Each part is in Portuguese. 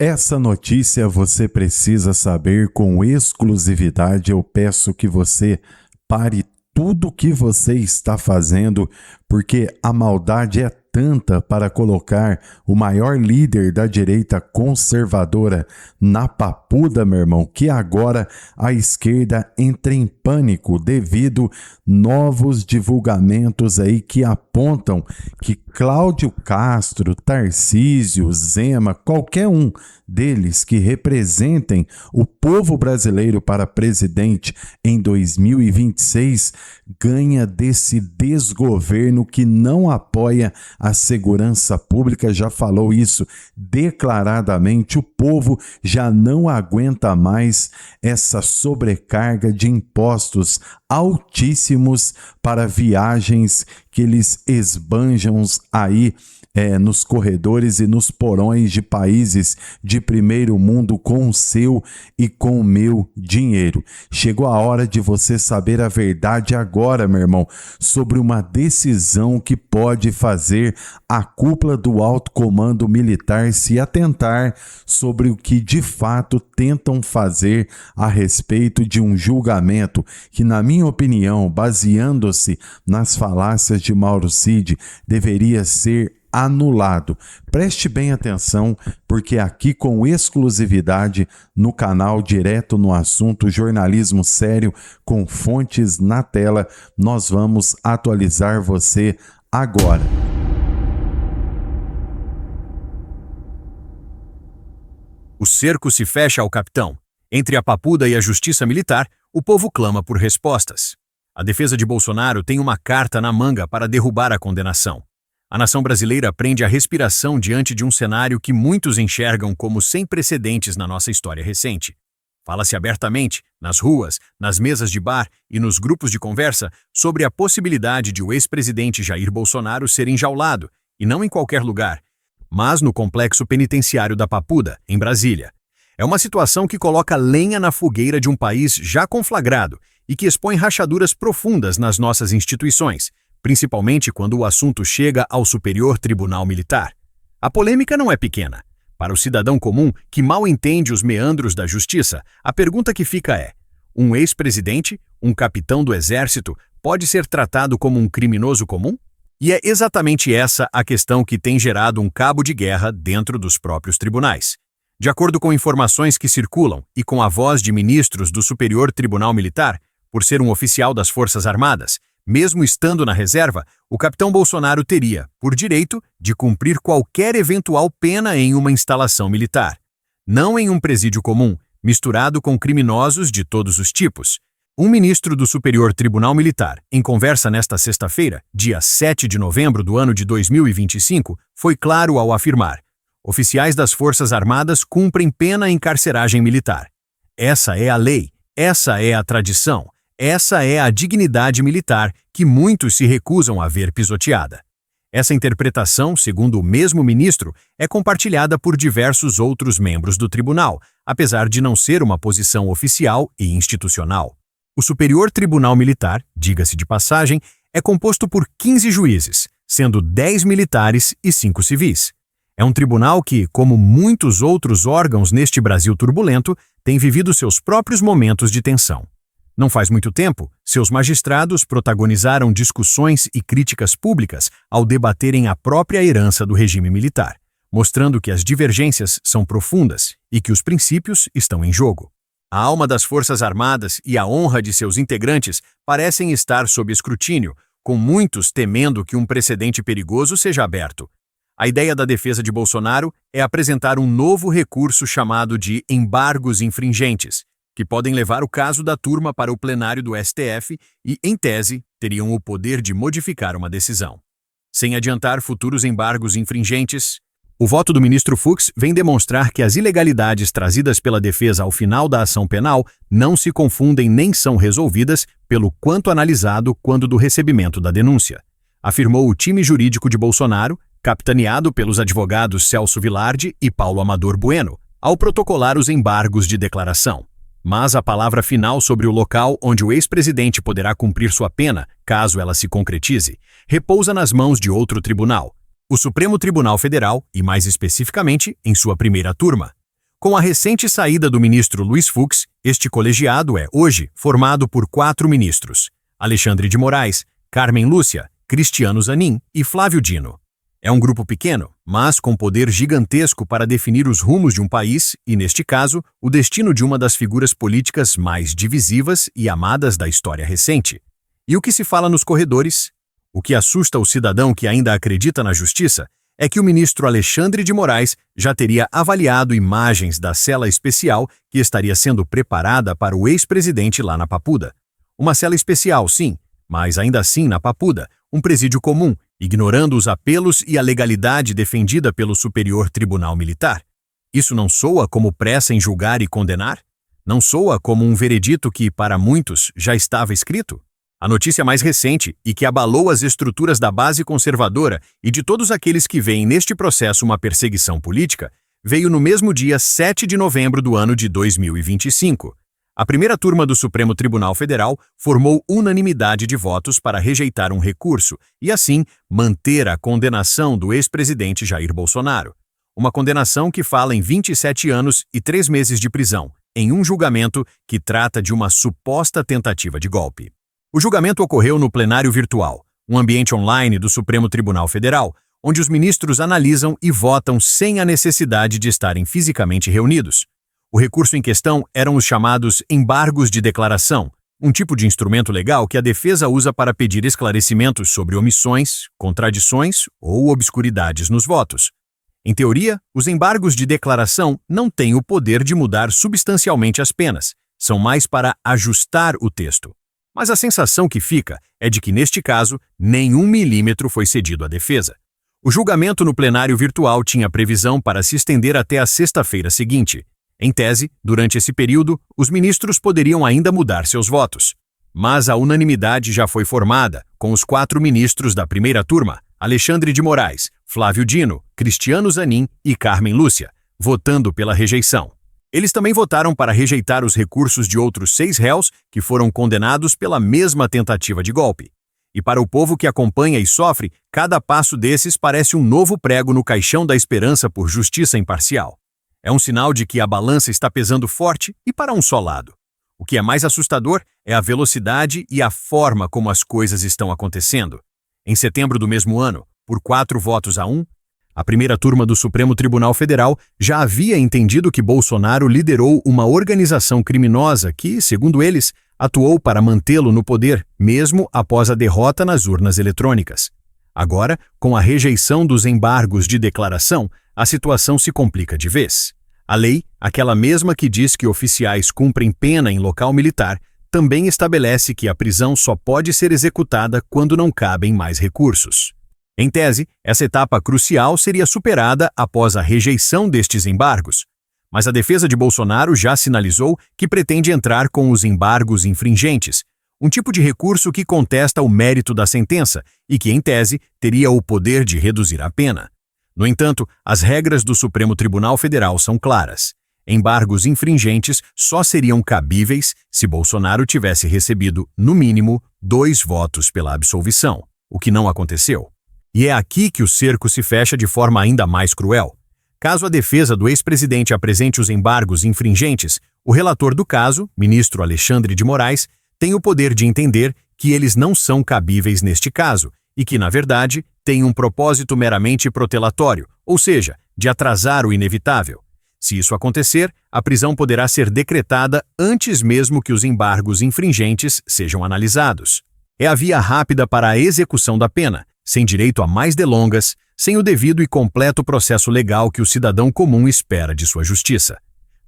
Essa notícia você precisa saber com exclusividade. Eu peço que você pare tudo o que você está fazendo, porque a maldade é tanta para colocar o maior líder da direita conservadora na papuda, meu irmão, que agora a esquerda entra em pânico devido novos divulgamentos aí que apontam que Cláudio Castro, Tarcísio, Zema, qualquer um deles que representem o povo brasileiro para presidente em 2026 ganha desse desgoverno que não apoia a segurança pública. Já falou isso declaradamente. O povo já não aguenta mais essa sobrecarga de impostos altíssimos para viagens que eles esbanjam aí nos corredores e nos porões de países de primeiro mundo com o seu e com o meu dinheiro. Chegou a hora de você saber a verdade agora, meu irmão, sobre uma decisão que pode fazer a cúpula do alto comando militar se atentar sobre o que de fato tentam fazer a respeito de um julgamento que, na minha opinião, baseando-se nas falácias de Mauro Cid, deveria ser anulado. Preste bem atenção, porque aqui com exclusividade no canal Direto no Assunto, jornalismo sério com fontes na tela, nós vamos atualizar você agora. O cerco se fecha ao capitão. Entre a papuda e a justiça militar, o povo clama por respostas. A defesa de Bolsonaro tem uma carta na manga para derrubar a condenação. A nação brasileira prende a respiração diante de um cenário que muitos enxergam como sem precedentes na nossa história recente. Fala-se abertamente, nas ruas, nas mesas de bar e nos grupos de conversa, sobre a possibilidade de o ex-presidente Jair Bolsonaro ser enjaulado, e não em qualquer lugar, mas no complexo penitenciário da Papuda, em Brasília. É uma situação que coloca lenha na fogueira de um país já conflagrado e que expõe rachaduras profundas nas nossas instituições, principalmente quando o assunto chega ao Superior Tribunal Militar. A polêmica não é pequena. Para o cidadão comum, que mal entende os meandros da justiça, a pergunta que fica é: um ex-presidente, um capitão do Exército, pode ser tratado como um criminoso comum? E é exatamente essa a questão que tem gerado um cabo de guerra dentro dos próprios tribunais. De acordo com informações que circulam e com a voz de ministros do Superior Tribunal Militar, por ser um oficial das Forças Armadas, mesmo estando na reserva, o capitão Bolsonaro teria, por direito, de cumprir qualquer eventual pena em uma instalação militar, não em um presídio comum, misturado com criminosos de todos os tipos. Um ministro do Superior Tribunal Militar, em conversa nesta sexta-feira, dia 7 de novembro do ano de 2025, foi claro ao afirmar: oficiais das Forças Armadas cumprem pena em carceragem militar. Essa é a lei, essa é a tradição. Essa é a dignidade militar que muitos se recusam a ver pisoteada. Essa interpretação, segundo o mesmo ministro, é compartilhada por diversos outros membros do tribunal, apesar de não ser uma posição oficial e institucional. O Superior Tribunal Militar, diga-se de passagem, é composto por 15 juízes, sendo 10 militares e 5 civis. É um tribunal que, como muitos outros órgãos neste Brasil turbulento, tem vivido seus próprios momentos de tensão. Não faz muito tempo, seus magistrados protagonizaram discussões e críticas públicas ao debaterem a própria herança do regime militar, mostrando que as divergências são profundas e que os princípios estão em jogo. A alma das Forças Armadas e a honra de seus integrantes parecem estar sob escrutínio, com muitos temendo que um precedente perigoso seja aberto. A ideia da defesa de Bolsonaro é apresentar um novo recurso chamado de embargos infringentes, que podem levar o caso da turma para o plenário do STF e, em tese, teriam o poder de modificar uma decisão. Sem adiantar futuros embargos infringentes, o voto do ministro Fux vem demonstrar que as ilegalidades trazidas pela defesa ao final da ação penal não se confundem nem são resolvidas pelo quanto analisado quando do recebimento da denúncia, afirmou o time jurídico de Bolsonaro, capitaneado pelos advogados Celso Vilardi e Paulo Amador Bueno, ao protocolar os embargos de declaração. Mas a palavra final sobre o local onde o ex-presidente poderá cumprir sua pena, caso ela se concretize, repousa nas mãos de outro tribunal, o Supremo Tribunal Federal e, mais especificamente, em sua primeira turma. Com a recente saída do ministro Luiz Fux, este colegiado é, hoje, formado por 4 ministros: Alexandre de Moraes, Carmen Lúcia, Cristiano Zanin e Flávio Dino. É um grupo pequeno, mas com poder gigantesco para definir os rumos de um país e, neste caso, o destino de uma das figuras políticas mais divisivas e amadas da história recente. E o que se fala nos corredores? O que assusta o cidadão que ainda acredita na justiça é que o ministro Alexandre de Moraes já teria avaliado imagens da cela especial que estaria sendo preparada para o ex-presidente lá na Papuda. Uma cela especial, sim, mas ainda assim na Papuda, um presídio comum, ignorando os apelos e a legalidade defendida pelo Superior Tribunal Militar. Isso não soa como pressa em julgar e condenar? Não soa como um veredito que, para muitos, já estava escrito? A notícia mais recente, e que abalou as estruturas da base conservadora e de todos aqueles que veem neste processo uma perseguição política, veio no mesmo dia 7 de novembro do ano de 2025. A primeira turma do Supremo Tribunal Federal formou unanimidade de votos para rejeitar um recurso e, assim, manter a condenação do ex-presidente Jair Bolsonaro. Uma condenação que fala em 27 anos e 3 meses de prisão, em um julgamento que trata de uma suposta tentativa de golpe. O julgamento ocorreu no plenário virtual, um ambiente online do Supremo Tribunal Federal, onde os ministros analisam e votam sem a necessidade de estarem fisicamente reunidos. O recurso em questão eram os chamados embargos de declaração, um tipo de instrumento legal que a defesa usa para pedir esclarecimentos sobre omissões, contradições ou obscuridades nos votos. Em teoria, os embargos de declaração não têm o poder de mudar substancialmente as penas, são mais para ajustar o texto. Mas a sensação que fica é de que, neste caso, nenhum milímetro foi cedido à defesa. O julgamento no plenário virtual tinha previsão para se estender até a sexta-feira seguinte. Em tese, durante esse período, os ministros poderiam ainda mudar seus votos. Mas a unanimidade já foi formada, com os 4 ministros da primeira turma, Alexandre de Moraes, Flávio Dino, Cristiano Zanin e Carmen Lúcia, votando pela rejeição. Eles também votaram para rejeitar os recursos de outros 6 réus que foram condenados pela mesma tentativa de golpe. E para o povo que acompanha e sofre, cada passo desses parece um novo prego no caixão da esperança por justiça imparcial. É um sinal de que a balança está pesando forte e para um só lado. O que é mais assustador é a velocidade e a forma como as coisas estão acontecendo. Em setembro do mesmo ano, por 4 votos a 1, a primeira turma do Supremo Tribunal Federal já havia entendido que Bolsonaro liderou uma organização criminosa que, segundo eles, atuou para mantê-lo no poder, mesmo após a derrota nas urnas eletrônicas. Agora, com a rejeição dos embargos de declaração, a situação se complica de vez. A lei, aquela mesma que diz que oficiais cumprem pena em local militar, também estabelece que a prisão só pode ser executada quando não cabem mais recursos. Em tese, essa etapa crucial seria superada após a rejeição destes embargos. Mas a defesa de Bolsonaro já sinalizou que pretende entrar com os embargos infringentes, um tipo de recurso que contesta o mérito da sentença e que, em tese, teria o poder de reduzir a pena. No entanto, as regras do Supremo Tribunal Federal são claras. Embargos infringentes só seriam cabíveis se Bolsonaro tivesse recebido, no mínimo, 2 votos pela absolvição, o que não aconteceu. E é aqui que o cerco se fecha de forma ainda mais cruel. Caso a defesa do ex-presidente apresente os embargos infringentes, o relator do caso, ministro Alexandre de Moraes, tem o poder de entender que eles não são cabíveis neste caso e que, na verdade, têm um propósito meramente protelatório, ou seja, de atrasar o inevitável. Se isso acontecer, a prisão poderá ser decretada antes mesmo que os embargos infringentes sejam analisados. É a via rápida para a execução da pena, sem direito a mais delongas, sem o devido e completo processo legal que o cidadão comum espera de sua justiça.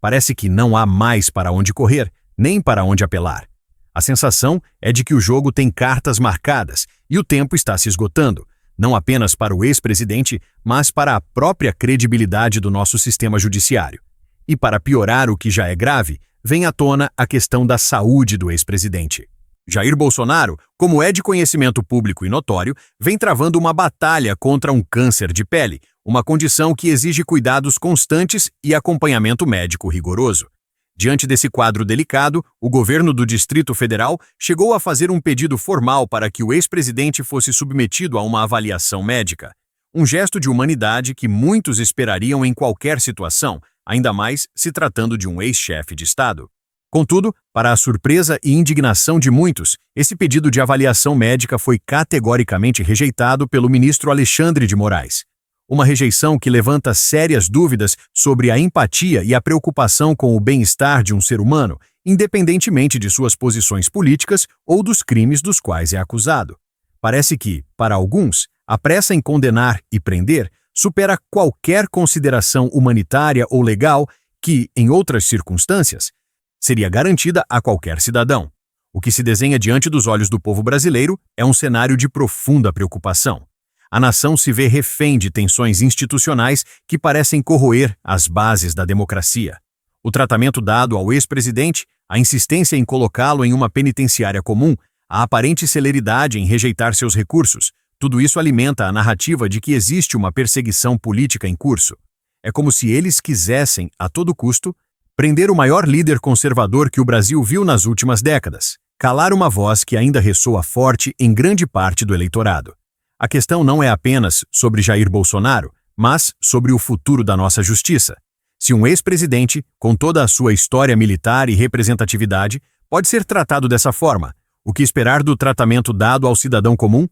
Parece que não há mais para onde correr, nem para onde apelar. A sensação é de que o jogo tem cartas marcadas e o tempo está se esgotando, não apenas para o ex-presidente, mas para a própria credibilidade do nosso sistema judiciário. E para piorar o que já é grave, vem à tona a questão da saúde do ex-presidente. Jair Bolsonaro, como é de conhecimento público e notório, vem travando uma batalha contra um câncer de pele, uma condição que exige cuidados constantes e acompanhamento médico rigoroso. Diante desse quadro delicado, o governo do Distrito Federal chegou a fazer um pedido formal para que o ex-presidente fosse submetido a uma avaliação médica. Um gesto de humanidade que muitos esperariam em qualquer situação, ainda mais se tratando de um ex-chefe de Estado. Contudo, para a surpresa e indignação de muitos, esse pedido de avaliação médica foi categoricamente rejeitado pelo ministro Alexandre de Moraes. Uma rejeição que levanta sérias dúvidas sobre a empatia e a preocupação com o bem-estar de um ser humano, independentemente de suas posições políticas ou dos crimes dos quais é acusado. Parece que, para alguns, a pressa em condenar e prender supera qualquer consideração humanitária ou legal que, em outras circunstâncias, seria garantida a qualquer cidadão. O que se desenha diante dos olhos do povo brasileiro é um cenário de profunda preocupação. A nação se vê refém de tensões institucionais que parecem corroer as bases da democracia. O tratamento dado ao ex-presidente, a insistência em colocá-lo em uma penitenciária comum, a aparente celeridade em rejeitar seus recursos, tudo isso alimenta a narrativa de que existe uma perseguição política em curso. É como se eles quisessem, a todo custo, prender o maior líder conservador que o Brasil viu nas últimas décadas, calar uma voz que ainda ressoa forte em grande parte do eleitorado. A questão não é apenas sobre Jair Bolsonaro, mas sobre o futuro da nossa justiça. Se um ex-presidente, com toda a sua história militar e representatividade, pode ser tratado dessa forma, o que esperar do tratamento dado ao cidadão comum?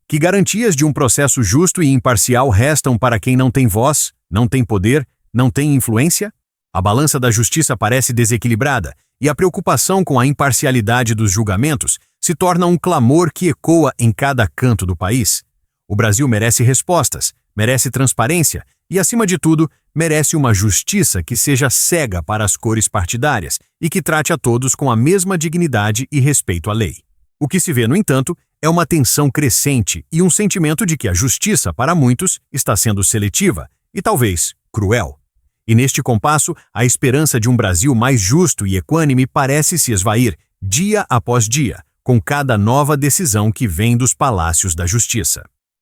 Que garantias de um processo justo e imparcial restam para quem não tem voz, não tem poder, não tem influência? A balança da justiça parece desequilibrada e a preocupação com a imparcialidade dos julgamentos se torna um clamor que ecoa em cada canto do país. O Brasil merece respostas, merece transparência e, acima de tudo, merece uma justiça que seja cega para as cores partidárias e que trate a todos com a mesma dignidade e respeito à lei. O que se vê, no entanto, é uma tensão crescente e um sentimento de que a justiça, para muitos, está sendo seletiva e, talvez, cruel. E neste compasso, a esperança de um Brasil mais justo e equânime parece se esvair, dia após dia, com cada nova decisão que vem dos palácios da justiça.